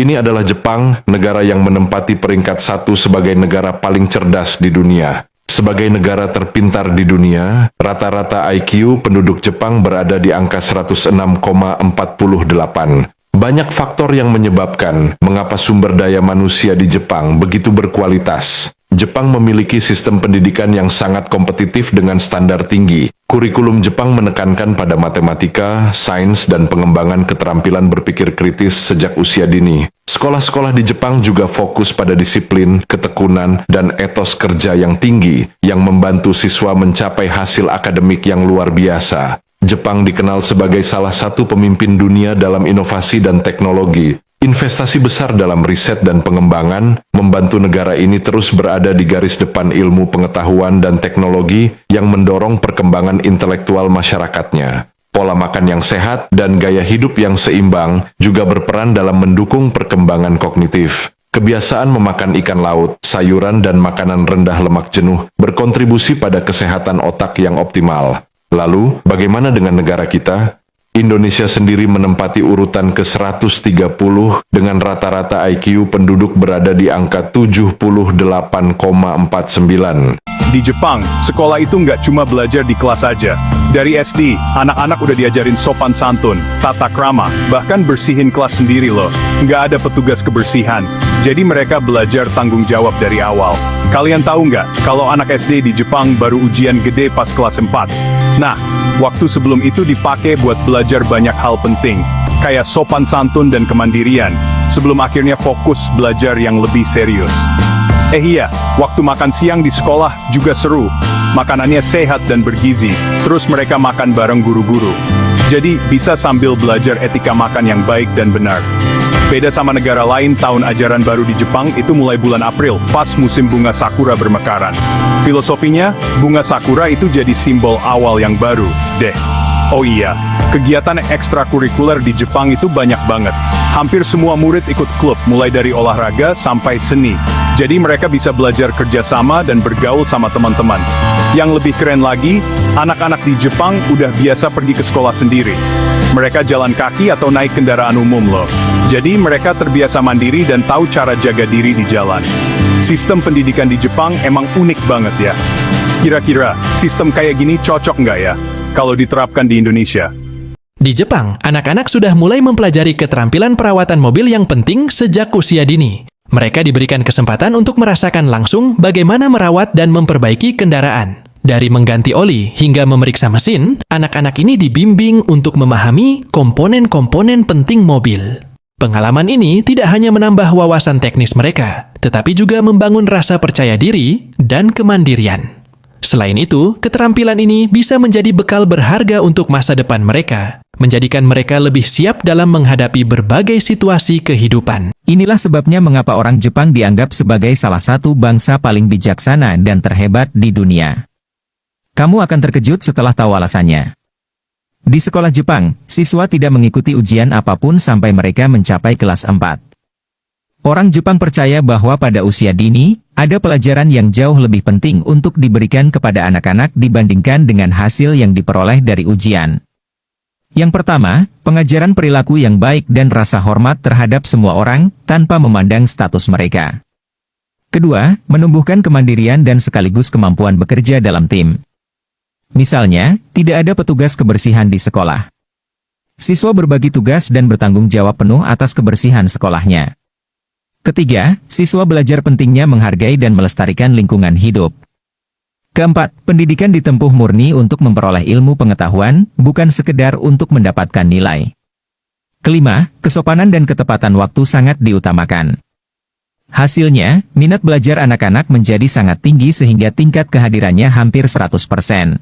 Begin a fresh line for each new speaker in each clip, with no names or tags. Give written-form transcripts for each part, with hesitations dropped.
Ini adalah Jepang, negara yang menempati peringkat 1 sebagai negara paling cerdas di dunia. Sebagai negara terpintar di dunia, rata-rata IQ penduduk Jepang berada di angka 106,48. Banyak faktor yang menyebabkan mengapa sumber daya manusia di Jepang begitu berkualitas. Jepang memiliki sistem pendidikan yang sangat kompetitif dengan standar tinggi. Kurikulum Jepang menekankan pada matematika, sains, dan pengembangan keterampilan berpikir kritis sejak usia dini. Sekolah-sekolah di Jepang juga fokus pada disiplin, ketekunan, dan etos kerja yang tinggi yang membantu siswa mencapai hasil akademik yang luar biasa. Jepang dikenal sebagai salah satu pemimpin dunia dalam inovasi dan teknologi. Investasi besar dalam riset dan pengembangan membantu negara ini terus berada di garis depan ilmu pengetahuan dan teknologi yang mendorong perkembangan intelektual masyarakatnya. Pola makan yang sehat dan gaya hidup yang seimbang juga berperan dalam mendukung perkembangan kognitif. Kebiasaan memakan ikan laut, sayuran, dan makanan rendah lemak jenuh berkontribusi pada kesehatan otak yang optimal. Lalu, bagaimana dengan negara kita? Indonesia sendiri menempati urutan ke-130 dengan rata-rata IQ penduduk berada di angka 78,49.
Di Jepang, sekolah itu nggak cuma belajar di kelas aja. Dari SD, anak-anak udah diajarin sopan santun, tata krama, bahkan bersihin kelas sendiri loh. Nggak ada petugas kebersihan. Jadi mereka belajar tanggung jawab dari awal. Kalian tahu nggak, kalau anak SD di Jepang baru ujian gede pas kelas 4. Nah, waktu sebelum itu dipakai buat belajar banyak hal penting, kayak sopan santun dan kemandirian, sebelum akhirnya fokus belajar yang lebih serius. Iya, waktu makan siang di sekolah juga seru. Makanannya sehat dan bergizi, terus mereka makan bareng guru-guru. Jadi, bisa sambil belajar etika makan yang baik dan benar. Beda sama negara lain, tahun ajaran baru di Jepang itu mulai bulan April, pas musim bunga sakura bermekaran. Filosofinya, bunga sakura itu jadi simbol awal yang baru, deh. Oh iya, kegiatan ekstrakurikuler di Jepang itu banyak banget. Hampir semua murid ikut klub, mulai dari olahraga sampai seni. Jadi mereka bisa belajar kerjasama dan bergaul sama teman-teman. Yang lebih keren lagi, anak-anak di Jepang udah biasa pergi ke sekolah sendiri. Mereka jalan kaki atau naik kendaraan umum loh. Jadi mereka terbiasa mandiri dan tahu cara jaga diri di jalan. Sistem pendidikan di Jepang emang unik banget ya. Kira-kira, sistem kayak gini cocok nggak ya kalau diterapkan di Indonesia?
Di Jepang, anak-anak sudah mulai mempelajari keterampilan perawatan mobil yang penting sejak usia dini. Mereka diberikan kesempatan untuk merasakan langsung bagaimana merawat dan memperbaiki kendaraan. Dari mengganti oli hingga memeriksa mesin, anak-anak ini dibimbing untuk memahami komponen-komponen penting mobil. Pengalaman ini tidak hanya menambah wawasan teknis mereka, tetapi juga membangun rasa percaya diri dan kemandirian. Selain itu, keterampilan ini bisa menjadi bekal berharga untuk masa depan mereka, menjadikan mereka lebih siap dalam menghadapi berbagai situasi kehidupan.
Inilah sebabnya mengapa orang Jepang dianggap sebagai salah satu bangsa paling bijaksana dan terhebat di dunia. Kamu akan terkejut setelah tahu alasannya. Di sekolah Jepang, siswa tidak mengikuti ujian apapun sampai mereka mencapai kelas 4. Orang Jepang percaya bahwa pada usia dini, ada pelajaran yang jauh lebih penting untuk diberikan kepada anak-anak dibandingkan dengan hasil yang diperoleh dari ujian. Yang pertama, pengajaran perilaku yang baik dan rasa hormat terhadap semua orang, tanpa memandang status mereka. Kedua, menumbuhkan kemandirian dan sekaligus kemampuan bekerja dalam tim. Misalnya, tidak ada petugas kebersihan di sekolah. Siswa berbagi tugas dan bertanggung jawab penuh atas kebersihan sekolahnya. Ketiga, siswa belajar pentingnya menghargai dan melestarikan lingkungan hidup. Keempat, pendidikan ditempuh murni untuk memperoleh ilmu pengetahuan, bukan sekedar untuk mendapatkan nilai. Kelima, kesopanan dan ketepatan waktu sangat diutamakan. Hasilnya, minat belajar anak-anak menjadi sangat tinggi sehingga tingkat kehadirannya hampir 100%.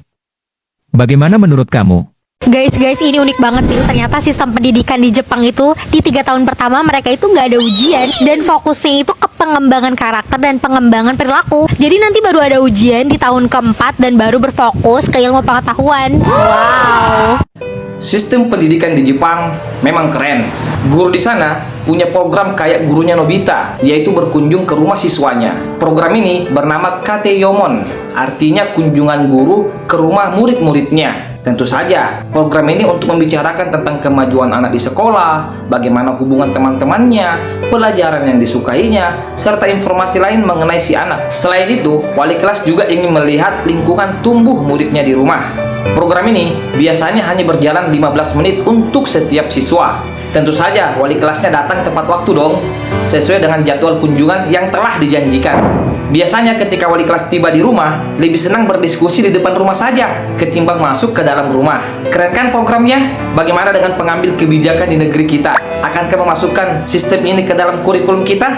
Bagaimana menurut kamu?
Guys, ini unik banget sih. Ternyata sistem pendidikan di Jepang itu di 3 tahun pertama mereka itu nggak ada ujian dan fokusnya itu ke pengembangan karakter dan pengembangan perilaku. Jadi nanti baru ada ujian di tahun keempat dan baru berfokus ke ilmu pengetahuan. Wow.
Sistem pendidikan di Jepang memang keren. Guru di sana punya program kayak gurunya Nobita, yaitu berkunjung ke rumah siswanya. Program ini bernama Kateyomon, artinya kunjungan guru ke rumah murid-muridnya. Tentu saja, program ini untuk membicarakan tentang kemajuan anak di sekolah, bagaimana hubungan teman-temannya, pelajaran yang disukainya, serta informasi lain mengenai si anak. Selain itu, wali kelas juga ingin melihat lingkungan tumbuh muridnya di rumah. Program ini biasanya hanya berjalan 15 menit untuk setiap siswa. Tentu saja, wali kelasnya datang tepat waktu dong, sesuai dengan jadwal kunjungan yang telah dijanjikan. Biasanya ketika wali kelas tiba di rumah, lebih senang berdiskusi di depan rumah saja, ketimbang masuk ke dalam rumah. Keren kan programnya? Bagaimana dengan pengambil kebijakan di negeri kita? Akankah memasukkan sistem ini ke dalam kurikulum kita?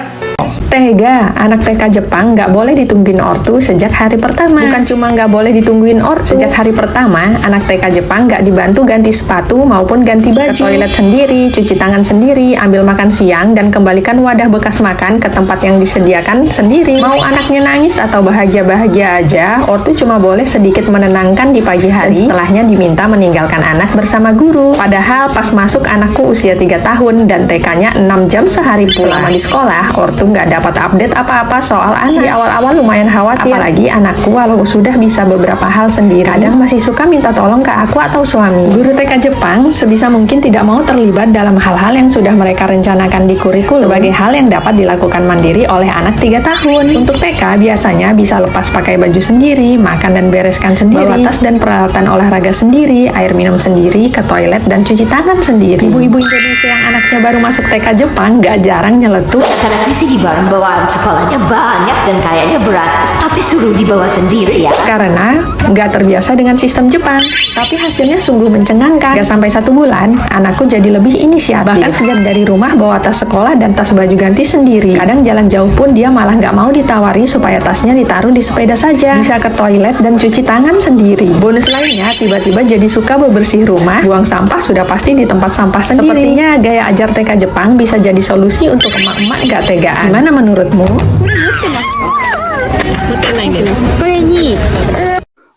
Tega, anak TK Jepang nggak boleh ditungguin ortu sejak hari pertama. Bukan cuma nggak boleh ditungguin ortu, sejak hari pertama, anak TK Jepang nggak dibantu ganti sepatu maupun ganti baju. Ke toilet sendiri, cuci tangan sendiri, ambil makan siang, dan kembalikan wadah bekas makan ke tempat yang disediakan sendiri. Mau anaknya nangis atau bahagia-bahagia aja, ortu cuma boleh sedikit menenangkan di pagi hari, setelahnya diminta meninggalkan anak bersama guru. Padahal pas masuk anakku usia 3 tahun dan TK-nya 6 jam sehari pula. Selama di sekolah, ortu nggak dapat update apa-apa soal anak. Di awal-awal lumayan khawatir, apalagi anakku walau sudah bisa beberapa hal sendiri, kadang masih suka minta tolong ke aku atau suami. Guru TK Jepang sebisa mungkin tidak mau terlibat dalam hal-hal yang sudah mereka rencanakan di kurikulum sebagai hal yang dapat dilakukan mandiri oleh anak 3 tahun. Untuk TK biasanya bisa lepas pakai baju sendiri, makan dan bereskan sendiri, bawa tas dan peralatan olahraga sendiri, air minum sendiri, ke toilet dan cuci tangan sendiri. Ibu-ibu Indonesia yang anaknya baru masuk TK Jepang gak jarang nyeletuk,
Karena di sini barang bawaan sekolahnya banyak dan kayaknya berat, tapi suruh dibawa sendiri ya.
karena nggak terbiasa dengan sistem Jepang. Tapi hasilnya sungguh mencengangkan. Gak sampai 1 bulan, anakku jadi lebih inisiatif. Bahkan sejak dari rumah bawa tas sekolah dan tas baju ganti sendiri. Kadang jalan jauh pun dia malah nggak mau ditawari supaya tasnya ditaruh di sepeda saja. Bisa ke toilet dan cuci tangan sendiri. Bonus lainnya, tiba-tiba jadi suka bebersih rumah, buang sampah sudah pasti di tempat sampah sendiri. Sepertinya gaya ajar TK Jepang bisa jadi solusi untuk emak-emak gak tegaan. Gimana menurutmu?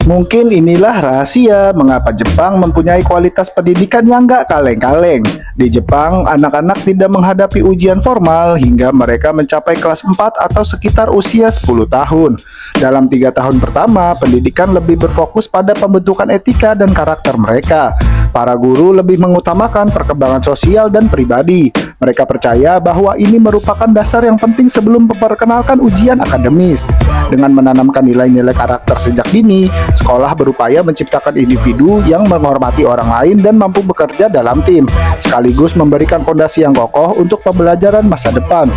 Mungkin inilah rahasia mengapa Jepang mempunyai kualitas pendidikan yang gak kaleng-kaleng. Di Jepang, anak-anak tidak menghadapi ujian formal hingga mereka mencapai kelas 4 atau sekitar usia 10 tahun. Dalam 3 tahun pertama, pendidikan lebih berfokus pada pembentukan etika dan karakter mereka. Para guru lebih mengutamakan perkembangan sosial dan pribadi. Mereka percaya bahwa ini merupakan dasar yang penting sebelum memperkenalkan ujian akademis. Dengan menanamkan nilai-nilai karakter sejak dini, sekolah berupaya menciptakan individu yang menghormati orang lain dan mampu bekerja dalam tim, sekaligus memberikan fondasi yang kokoh untuk pembelajaran masa depan.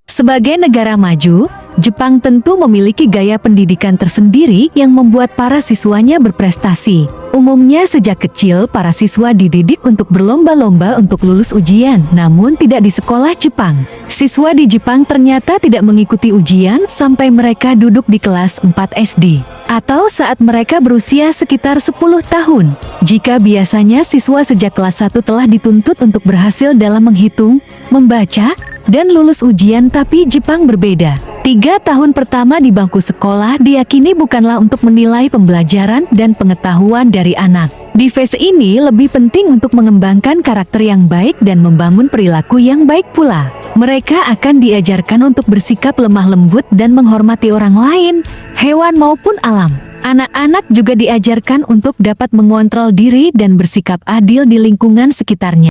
Sebagai negara maju, Jepang tentu memiliki gaya pendidikan tersendiri yang membuat para siswanya berprestasi. Umumnya sejak kecil para siswa dididik untuk berlomba-lomba untuk lulus ujian, namun tidak di sekolah Jepang. Siswa di Jepang ternyata tidak mengikuti ujian sampai mereka duduk di kelas 4 SD, atau saat mereka berusia sekitar 10 tahun. Jika biasanya siswa sejak kelas 1 telah dituntut untuk berhasil dalam menghitung, membaca, dan lulus ujian, tapi Jepang berbeda. 3 tahun pertama di bangku sekolah diyakini bukanlah untuk menilai pembelajaran dan pengetahuan dari anak. Di fase ini lebih penting untuk mengembangkan karakter yang baik dan membangun perilaku yang baik pula. Mereka akan diajarkan untuk bersikap lemah lembut dan menghormati orang lain, hewan maupun alam. Anak-anak juga diajarkan untuk dapat mengontrol diri dan bersikap adil di lingkungan sekitarnya.